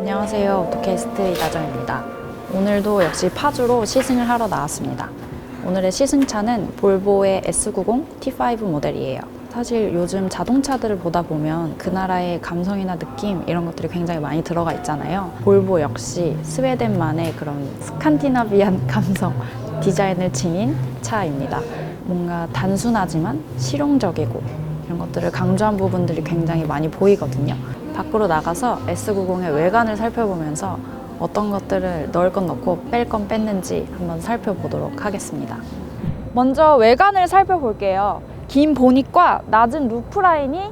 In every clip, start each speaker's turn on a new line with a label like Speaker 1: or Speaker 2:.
Speaker 1: 안녕하세요. 오토캐스트 이다정입니다. 오늘도 역시 파주로 시승을 하러 나왔습니다. 오늘의 시승차는 볼보의 S90 T5 모델이에요. 사실 요즘 자동차들을 보다 보면 그 나라의 감성이나 느낌 이런 것들이 굉장히 많이 들어가 있잖아요. 볼보 역시 스웨덴만의 그런 스칸디나비안 감성 디자인을 지닌 차입니다. 뭔가 단순하지만 실용적이고 이런 것들을 강조한 부분들이 굉장히 많이 보이거든요. 밖으로 나가서 S90의 외관을 살펴보면서 어떤 것들을 넣을 건 넣고 뺄 건 뺐는지 한번 살펴보도록 하겠습니다. 먼저 외관을 살펴볼게요. 긴 보닛과 낮은 루프라인이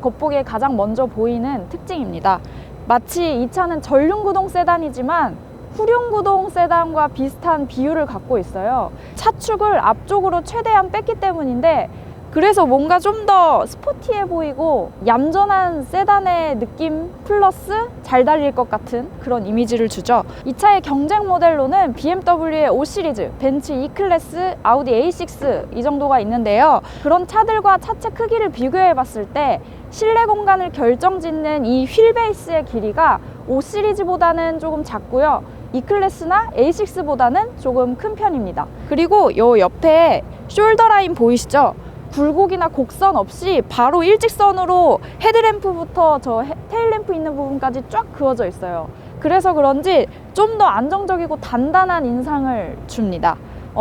Speaker 1: 겉보기에 가장 먼저 보이는 특징입니다. 마치 이 차는 전륜구동 세단이지만 후륜구동 세단과 비슷한 비율을 갖고 있어요. 차축을 앞쪽으로 최대한 뺐기 때문인데 그래서 뭔가 좀 더 스포티해 보이고 얌전한 세단의 느낌 플러스 잘 달릴 것 같은 그런 이미지를 주죠. 이 차의 경쟁 모델로는 BMW의 5 시리즈, 벤츠 E클래스, 아우디 A6 이 정도가 있는데요. 그런 차들과 차체 크기를 비교해 봤을 때 실내 공간을 결정짓는 이 휠 베이스의 길이가 5 시리즈보다는 조금 작고요. E클래스나 A6보다는 조금 큰 편입니다. 그리고 요 옆에 숄더 라인 보이시죠? 굴곡이나 곡선 없이 바로 일직선으로 헤드램프부터 저 테일램프 있는 부분까지 쫙 그어져 있어요. 그래서 그런지 좀 더 안정적이고 단단한 인상을 줍니다.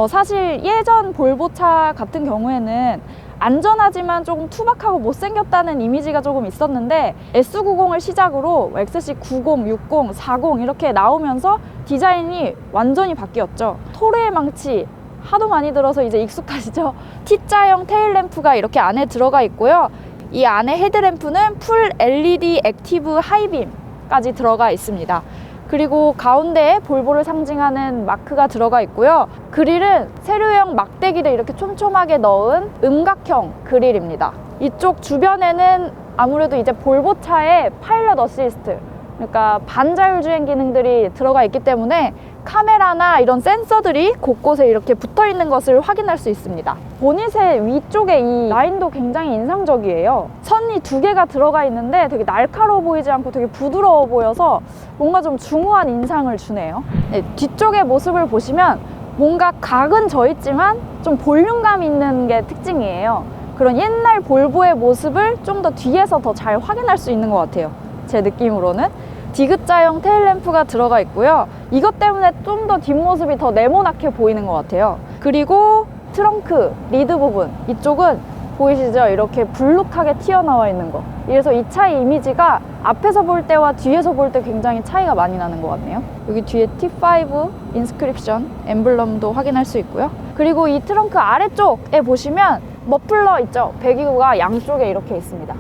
Speaker 1: 사실 예전 볼보차 같은 경우에는 안전하지만 조금 투박하고 못생겼다는 이미지가 조금 있었는데 S90을 시작으로 XC90, 60, 40 이렇게 나오면서 디자인이 완전히 바뀌었죠. 토르의 망치 하도 많이 들어서 이제 익숙하시죠? T자형 테일램프가 이렇게 안에 들어가 있고요. 이 안에 헤드램프는 풀 LED 액티브 하이빔까지 들어가 있습니다. 그리고 가운데에 볼보를 상징하는 마크가 들어가 있고요. 그릴은 세로형 막대기를 이렇게 촘촘하게 넣은 음각형 그릴입니다. 이쪽 주변에는 아무래도 이제 볼보차의 파일럿 어시스트, 그러니까 반자율주행 기능들이 들어가 있기 때문에 카메라나 이런 센서들이 곳곳에 이렇게 붙어 있는 것을 확인할 수 있습니다. 보닛의 위쪽에 이 라인도 굉장히 인상적이에요. 선이 2개가 들어가 있는데 되게 날카로워 보이지 않고 되게 부드러워 보여서 뭔가 좀 중후한 인상을 주네요. 네, 뒤쪽의 모습을 보시면 뭔가 각은 져 있지만 좀 볼륨감 있는 게 특징이에요. 그런 옛날 볼보의 모습을 좀 더 뒤에서 더 잘 확인할 수 있는 것 같아요. 제 느낌으로는. 디귿자형 테일램프가 들어가 있고요. 이것 때문에 좀 더 뒷모습이 더 네모나게 보이는 것 같아요. 그리고 트렁크, 리드 부분 이쪽은 보이시죠? 이렇게 불룩하게 튀어나와 있는 거. 그래서 이 차의 이미지가 앞에서 볼 때와 뒤에서 볼 때 굉장히 차이가 많이 나는 것 같네요. 여기 뒤에 T5 인스크립션 엠블럼도 확인할 수 있고요. 그리고 이 트렁크 아래쪽에 보시면 머플러 있죠? 배기구가 양쪽에 이렇게 있습니다.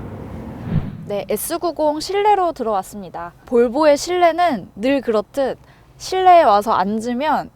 Speaker 1: 네, S90 실내로 들어왔습니다. 볼보의 실내는 늘 그렇듯 실내에 와서 앉으면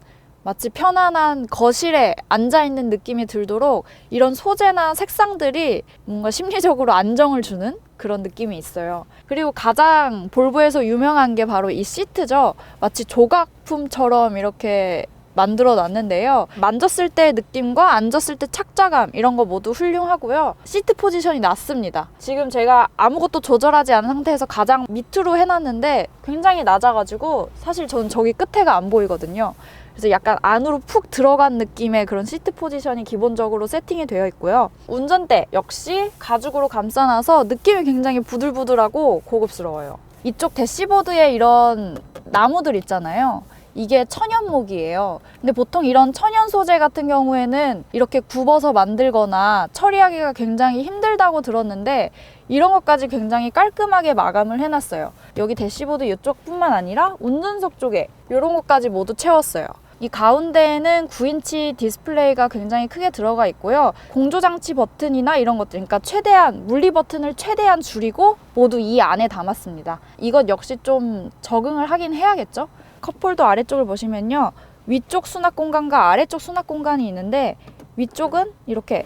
Speaker 1: 마치 편안한 거실에 앉아있는 느낌이 들도록 이런 소재나 색상들이 뭔가 심리적으로 안정을 주는 그런 느낌이 있어요. 그리고 가장 볼보에서 유명한 게 바로 이 시트죠. 마치 조각품처럼 이렇게 만들어 놨는데요. 만졌을 때의 느낌과 앉았을 때 착자감 이런 거 모두 훌륭하고요. 시트 포지션이 낮습니다. 지금 제가 아무것도 조절하지 않은 상태에서 가장 밑으로 해놨는데 굉장히 낮아가지고 사실 저는 저기 끝에가 안 보이거든요. 그래서 약간 안으로 푹 들어간 느낌의 그런 시트 포지션이 기본적으로 세팅이 되어 있고요. 운전대 역시 가죽으로 감싸놔서 느낌이 굉장히 부들부들하고 고급스러워요. 이쪽 대시보드에 이런 나무들 있잖아요. 이게 천연목이에요. 근데 보통 이런 천연 소재 같은 경우에는 이렇게 굽어서 만들거나 처리하기가 굉장히 힘들다고 들었는데 이런 것까지 굉장히 깔끔하게 마감을 해놨어요. 여기 대시보드 이쪽뿐만 아니라 운전석 쪽에 이런 것까지 모두 채웠어요. 이 가운데에는 9인치 디스플레이가 굉장히 크게 들어가 있고요. 공조장치 버튼이나 이런 것들, 그러니까 최대한 물리 버튼을 최대한 줄이고 모두 이 안에 담았습니다. 이것 역시 좀 적응을 하긴 해야겠죠? 컵홀더 아래쪽을 보시면요. 위쪽 수납 공간과 아래쪽 수납 공간이 있는데 위쪽은 이렇게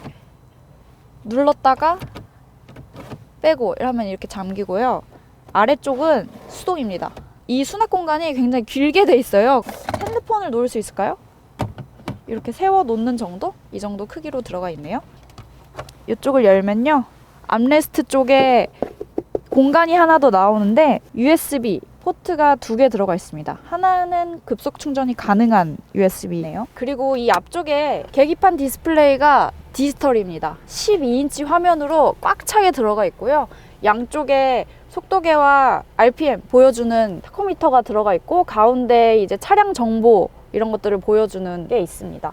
Speaker 1: 눌렀다가 빼고 이러면 이렇게 잠기고요. 아래쪽은 수동입니다. 이 수납 공간이 굉장히 길게 돼 있어요. 핸드폰을 놓을 수 있을까요? 이렇게 세워 놓는 정도? 이 정도 크기로 들어가 있네요. 이쪽을 열면요. 암레스트 쪽에 공간이 하나 더 나오는데 USB 포트가 2개 들어가 있습니다. 하나는 급속 충전이 가능한 USB네요. 그리고 이 앞쪽에 계기판 디스플레이가 디지털입니다. 12인치 화면으로 꽉 차게 들어가 있고요. 양쪽에 속도계와 RPM 보여주는 타코미터가 들어가 있고, 가운데 이제 차량 정보 이런 것들을 보여주는 게 있습니다.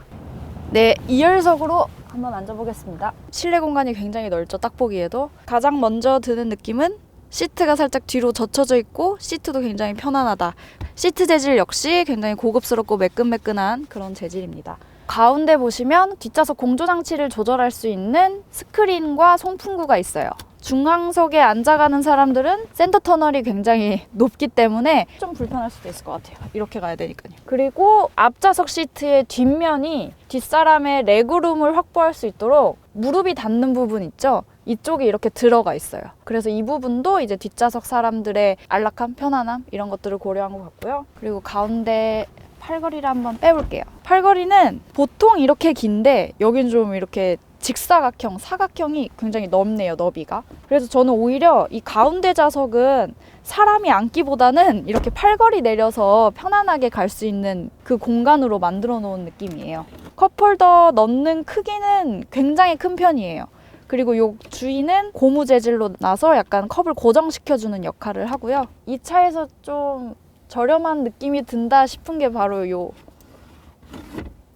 Speaker 1: 네, 2열석으로 한번 앉아보겠습니다. 실내 공간이 굉장히 넓죠, 딱 보기에도. 가장 먼저 드는 느낌은 시트가 살짝 뒤로 젖혀져 있고 시트도 굉장히 편안하다. 시트 재질 역시 굉장히 고급스럽고 매끈매끈한 그런 재질입니다. 가운데 보시면 뒷좌석 공조장치를 조절할 수 있는 스크린과 송풍구가 있어요. 중앙석에 앉아가는 사람들은 센터 터널이 굉장히 높기 때문에 좀 불편할 수도 있을 것 같아요. 이렇게 가야 되니까요. 그리고 앞좌석 시트의 뒷면이 뒷사람의 레그룸을 확보할 수 있도록 무릎이 닿는 부분 있죠? 이쪽이 이렇게 들어가 있어요. 그래서 이 부분도 이제 뒷좌석 사람들의 안락함, 편안함 이런 것들을 고려한 것 같고요. 그리고 가운데 팔걸이를 한번 빼볼게요. 팔걸이는 보통 이렇게 긴데 여긴 좀 이렇게 직사각형, 사각형이 굉장히 넓네요, 너비가. 그래서 저는 오히려 이 가운데 좌석은 사람이 앉기보다는 이렇게 팔걸이 내려서 편안하게 갈 수 있는 그 공간으로 만들어 놓은 느낌이에요. 컵홀더 넣는 크기는 굉장히 큰 편이에요. 그리고 이 주위는 고무 재질로 나서 약간 컵을 고정시켜주는 역할을 하고요. 이 차에서 좀 저렴한 느낌이 든다 싶은 게 바로 이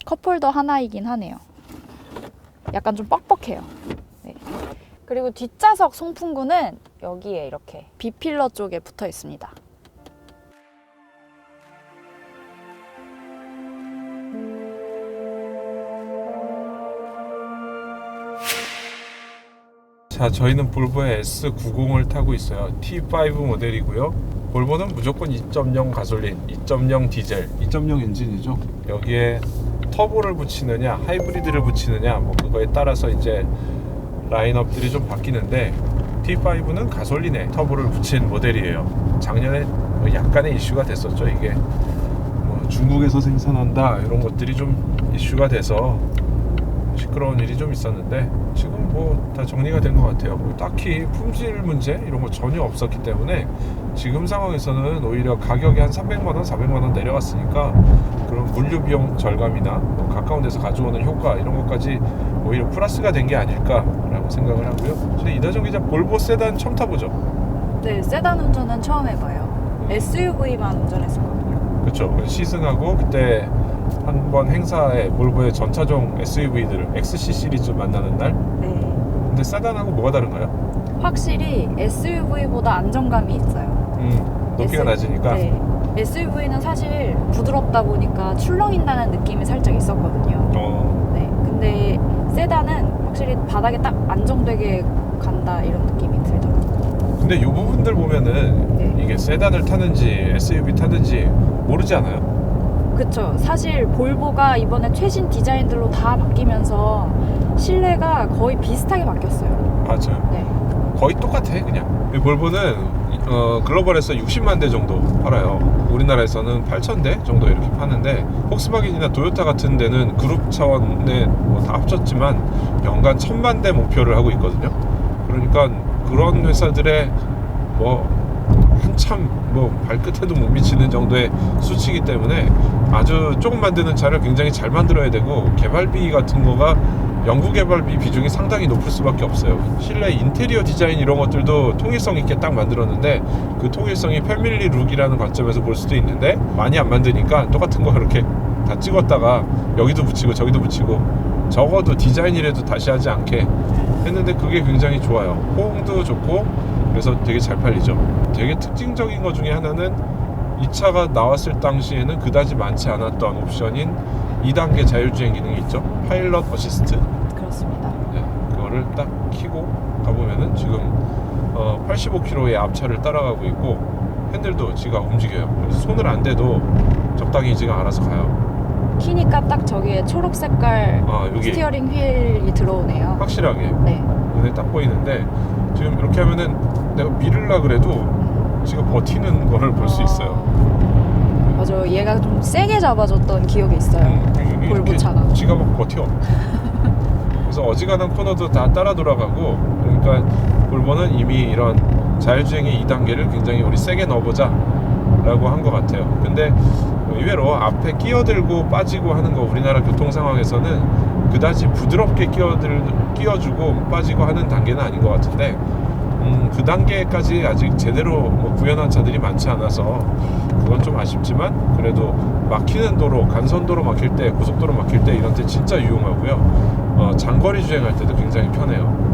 Speaker 1: 컵홀더 하나이긴 하네요. 약간 좀 뻑뻑해요. 네. 그리고 뒷좌석 송풍구는 여기에 이렇게 B필러 쪽에 붙어 있습니다.
Speaker 2: 자, 저희는 볼보의 S90을 타고 있어요. T5 모델이고요. 볼보는 무조건 2.0 가솔린, 2.0 디젤, 2.0 엔진이죠. 여기에 터보를 붙이느냐, 하이브리드를 붙이느냐, 뭐 그거에 따라서 이제 라인업들이 좀 바뀌는데, T5는 가솔린에 터보를 붙인 모델이에요. 작년에 뭐 약간의 이슈가 됐었죠. 이게 뭐 중국에서 생산한다 이런 것들이 좀 이슈가 돼서 시끄러운 일이 좀 있었는데, 지금 뭐 다 정리가 된 것 같아요. 뭐 딱히 품질 문제 이런 거 전혀 없었기 때문에 지금 상황에서는 오히려 가격이 한 300만원, 400만원 내려갔으니까 그런 물류 비용 절감이나 뭐 가까운 데서 가져오는 효과 이런 것까지 오히려 플러스가 된 게 아닐까라고 생각을 하고요. 저희 이다정 기자 볼보 세단 처음 타보죠?
Speaker 1: 네, 세단 운전은 처음 해봐요. SUV만 운전했었거든요.
Speaker 2: 그렇죠. 시승하고 그때 한번 행사에 볼보의 전차종 SUV들 XC 시리즈 만나는 날.
Speaker 1: 네.
Speaker 2: 근데 세단하고 뭐가 다른가요?
Speaker 1: 확실히 SUV보다 안정감이 있어요.
Speaker 2: 높이가 낮으니까.
Speaker 1: 네. SUV는 사실 부드럽다 보니까 출렁인다는 느낌이 살짝 있었거든요. 네. 근데 세단은 확실히 바닥에 딱 안정되게 간다 이런 느낌이 들더라고요.
Speaker 2: 근데 이 부분들 보면은
Speaker 1: 네.
Speaker 2: 이게 세단을 타는지 SUV 타는지 모르지 않아요?
Speaker 1: 그쵸. 사실 볼보가 이번에 최신 디자인들로 다 바뀌면서 실내가 거의 비슷하게 바뀌었어요.
Speaker 2: 맞아요.
Speaker 1: 네.
Speaker 2: 거의 똑같아 그냥. 이 볼보는 글로벌에서 60만 대 정도 팔아요. 우리나라에서는 8,000대 정도 이렇게 파는데, 폭스바겐이나 토요타 같은 데는 그룹 차원에 뭐 다 합쳤지만 연간 1,000만 대 목표를 하고 있거든요. 그러니까 그런 회사들의 뭐 한참 뭐 발끝에도 못 미치는 정도의 수치이기 때문에 아주 조금 만드는 차를 굉장히 잘 만들어야 되고, 개발비 같은 거가 연구 개발비 비중이 상당히 높을 수밖에 없어요. 실내 인테리어 디자인 이런 것들도 통일성 있게 딱 만들었는데, 그 통일성이 패밀리 룩이라는 관점에서 볼 수도 있는데 많이 안 만드니까 똑같은 거 이렇게 다 찍었다가 여기도 붙이고 저기도 붙이고, 적어도 디자인이라도 다시 하지 않게 했는데 그게 굉장히 좋아요. 호응도 좋고 그래서 되게 잘 팔리죠. 되게 특징적인 것 중에 하나는 이 차가 나왔을 당시에는 그다지 많지 않았던 옵션인 2단계 자율주행 기능이 있죠. 파일럿 어시스트.
Speaker 1: 그렇습니다.
Speaker 2: 네, 그거를 딱 켜고 가보면은 지금 85km의 앞차를 따라가고 있고, 핸들도 지가 움직여요. 그래서 손을 안 대도 적당히 지가 알아서 가요.
Speaker 1: 키니까 딱 저기에 초록 색깔
Speaker 2: 여기
Speaker 1: 스티어링 휠이 들어오네요.
Speaker 2: 확실하게
Speaker 1: 네.
Speaker 2: 눈에 딱 보이는데, 지금 이렇게 하면은 내가 밀으려 그래도 지가 버티는 거를 볼 수 있어요.
Speaker 1: 맞아. 얘가 좀 세게 잡아줬던 기억이 있어요. 볼보 차가.
Speaker 2: 지가 막 버텨. 그래서 어지간한 코너도 다 따라 돌아가고, 그러니까 볼보는 이미 이런 자율주행의 2단계를 굉장히 우리 세게 넣어보자 라고 한 것 같아요. 근데 의외로 앞에 끼어들고 빠지고 하는 거 우리나라 교통 상황에서는 그다지 부드럽게 끼워주고 빠지고 하는 단계는 아닌 것 같은데 그 단계까지 아직 제대로 뭐 구현한 차들이 많지 않아서 그건 좀 아쉽지만 그래도 막히는 도로, 간선도로 막힐 때, 고속도로 막힐 때 이런 때 진짜 유용하고요. 장거리 주행할 때도 굉장히 편해요.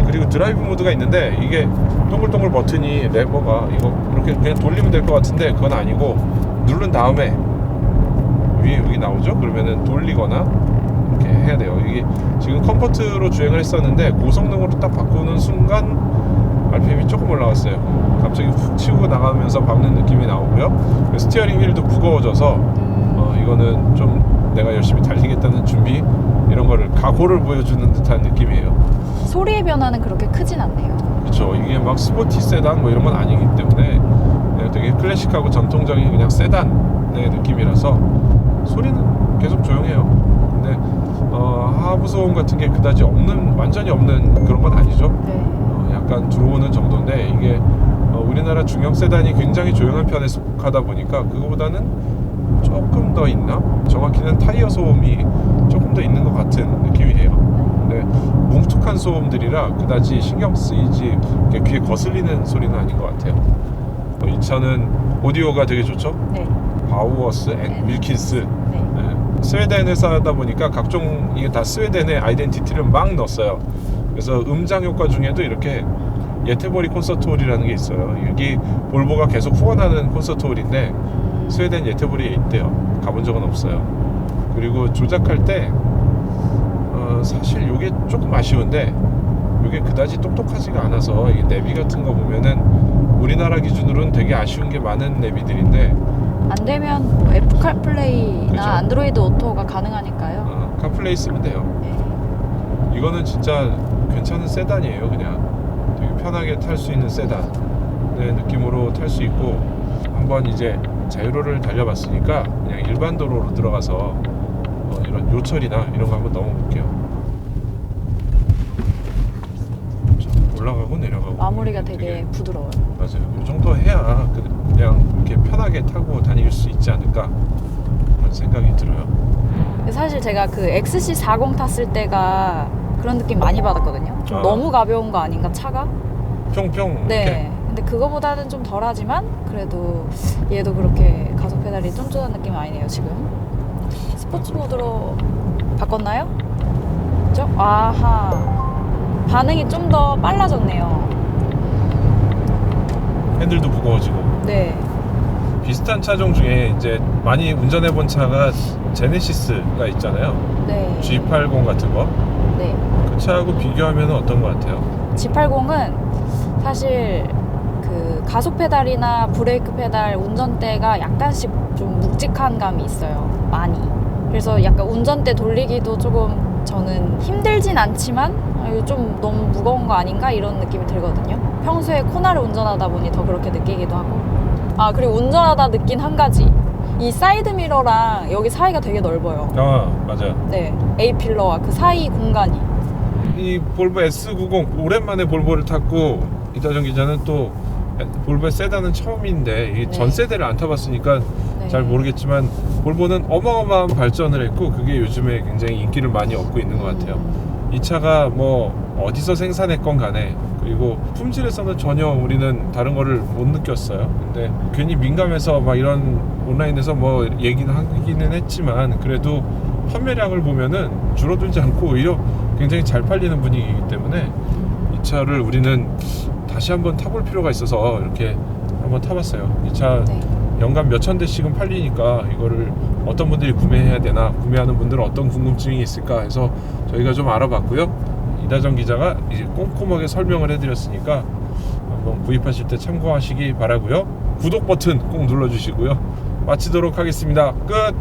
Speaker 2: 그리고 드라이브 모드가 있는데 이게 동글동글 버튼이 레버가 이거 이렇게 그냥 돌리면 될 것 같은데 그건 아니고 누른 다음에 위에 여기 나오죠? 그러면은 돌리거나 이렇게 해야 돼요. 이게 지금 컴포트로 주행을 했었는데 고성능으로 딱 바꾸는 순간 RPM이 조금 올라갔어요. 갑자기 훅 치고 나가면서 밟는 느낌이 나오고요. 스티어링 휠도 무거워져서 이거는 좀 내가 열심히 달리겠다는 준비 이런 거를 각오를 보여주는 듯한 느낌이에요.
Speaker 1: 소리의 변화는 그렇게 크진 않네요.
Speaker 2: 그렇죠. 이게 막 스포티 세단 뭐 이런 건 아니기 때문에 그냥 되게 클래식하고 전통적인 그냥 세단의 느낌이라서 소리는 계속 조용해요. 근데 하부 소음 같은 게 그다지 없는, 완전히 없는 그런 건 아니죠.
Speaker 1: 네.
Speaker 2: 약간 들어오는 정도인데 이게 우리나라 중형 세단이 굉장히 조용한 편에 속하다 보니까 그거보다는 조금 더 있나? 정확히는 타이어 소음이 조금 더 있는 것 같은 느낌이에요. 근데 뭉툭한 소음들이라 그다지 신경 쓰이지 귀에 거슬리는 소리는 아닌 것 같아요. 이 차는 오디오가 되게 좋죠.
Speaker 1: 네.
Speaker 2: 바우어스 앤 윌킨스.
Speaker 1: 네.
Speaker 2: 스웨덴 회사다 보니까 각종 이게 다 스웨덴의 아이덴티티를 막 넣었어요. 그래서 음장 효과 중에도 이렇게 예테보리 콘서트 홀이라는 게 있어요. 여기 볼보가 계속 후원하는 콘서트 홀인데 스웨덴 예테보리에 있대요. 가본 적은 없어요. 그리고 조작할 때 사실 이게 조금 아쉬운데 이게 그다지 똑똑하지가 않아서 이게 내비 같은 거 보면은 우리나라 기준으로는 되게 아쉬운 게 많은 내비들인데
Speaker 1: 안 되면 뭐 애플 카플레이나
Speaker 2: 그죠?
Speaker 1: 안드로이드 오토가 가능하니까요.
Speaker 2: 카플레이 쓰면 돼요.
Speaker 1: 네.
Speaker 2: 이거는 진짜 괜찮은 세단이에요. 그냥 되게 편하게 탈 수 있는 세단의 느낌으로 탈 수 있고 한번 이제 자유로를 달려봤으니까 그냥 일반 도로로 들어가서 이런 요철이나 이런 거 한번 넘어볼게요. 올라가고 내려가고
Speaker 1: 마무리가 되게 부드러워요.
Speaker 2: 맞아요. 이 정도 해야 그냥 이렇게 편하게 타고 다닐 수 있지 않을까 그런 생각이 들어요.
Speaker 1: 사실 제가 그 XC40 탔을 때가 그런 느낌 많이 받았거든요. 좀 너무 가벼운 거 아닌가 차가?
Speaker 2: 평평.
Speaker 1: 네.
Speaker 2: 이렇게.
Speaker 1: 근데 그거보다는 좀 덜하지만 그래도 얘도 그렇게 가속 페달이 쫀쫀한 느낌은 아니네요 지금. 스포츠 모드로 바꿨나요? 그죠? 아하. 반응이 좀 더 빨라졌네요.
Speaker 2: 핸들도 무거워지고.
Speaker 1: 네.
Speaker 2: 비슷한 차종 중에 이제 많이 운전해본 차가 제네시스가 있잖아요.
Speaker 1: 네.
Speaker 2: G80 같은 거.
Speaker 1: 네.
Speaker 2: 그 차하고 비교하면 어떤 것 같아요?
Speaker 1: G80은 사실 그 가속 페달이나 브레이크 페달 운전대가 약간씩 좀 묵직한 감이 있어요. 많이. 그래서 약간 운전대 돌리기도 조금 저는 힘들진 않지만 이거 좀 너무 무거운 거 아닌가 이런 느낌이 들거든요. 평소에 코나를 운전하다 보니 더 그렇게 느끼기도 하고. 그리고 운전하다 느낀 한 가지. 이 사이드 미러랑 여기 사이가 되게 넓어요.
Speaker 2: 맞아요.
Speaker 1: 네. A필러와 그 사이 공간이.
Speaker 2: 이 볼보 S90 오랜만에 볼보를 탔고 이다정 기자는 또 볼보의 세단은 처음인데 이 전
Speaker 1: 네.
Speaker 2: 세대를 안 타봤으니까
Speaker 1: 네.
Speaker 2: 잘 모르겠지만 볼보는 어마어마한 발전을 했고 그게 요즘에 굉장히 인기를 많이 얻고 있는 것 같아요. 이 차가 뭐 어디서 생산했건 간에 그리고 품질에서는 전혀 우리는 다른 거를 못 느꼈어요. 근데 괜히 민감해서 막 이런 온라인에서 뭐 얘기는 하기는 했지만 그래도 판매량을 보면은 줄어들지 않고 오히려 굉장히 잘 팔리는 분위기이기 때문에 이 차를 우리는 다시 한번 타볼 필요가 있어서 이렇게 한번 타봤어요. 이 차
Speaker 1: 네.
Speaker 2: 연간 몇천 대씩은 팔리니까 이거를 어떤 분들이 구매해야 되나, 구매하는 분들은 어떤 궁금증이 있을까 해서 저희가 좀 알아봤고요. 이다정 기자가 이제 꼼꼼하게 설명을 해드렸으니까 한번 구입하실 때 참고하시기 바라고요. 구독 버튼 꼭 눌러주시고요. 마치도록 하겠습니다. 끝!